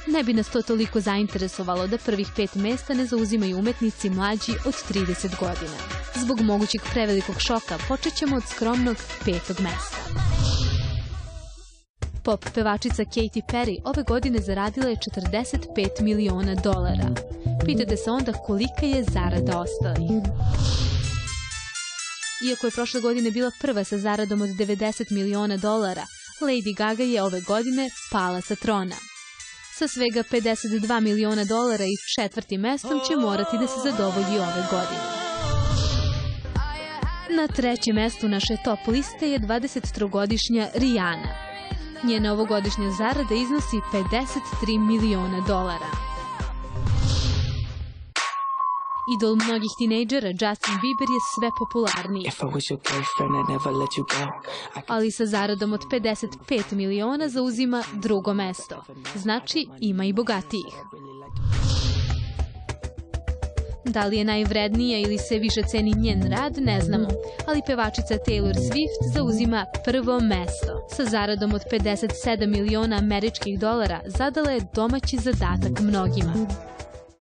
Ne bi nas to toliko zainteresovalo da prvih 5 mesta ne zauzimaju umetnici mlađi od 30 godina. Zbog mogućeg prevelikog šoka počet ćemo od skromnog 5. mesta. Pop pevačica Katy Perry ove godine zaradila je $45 miliona. Pitate se onda kolika je zarada ostalih. Iako je prošle godine bila prva sa zaradom od $90 miliona, Lady Gaga je ove godine pala sa trona. Sa svega $52 miliona i 4. mestom će morati da se zadovolji ove godine. Na 3. mestu naše top liste je 23-godišnja Rihanna. Njena ovogodišnja zarada iznosi $53 miliona. Idol mnogih tinejdžera, Justin Bieber, je sve popularniji. Ali sa zaradom od $55 miliona zauzima 2. mesto. Znači, ima i bogatijih. Da li je najvrednija ili se više ceni njen rad, ne znamo, ali pevačica Taylor Swift zauzima 1. mesto. Sa zaradom od $57 miliona američkih dolara zadala je domaći zadatak mnogima.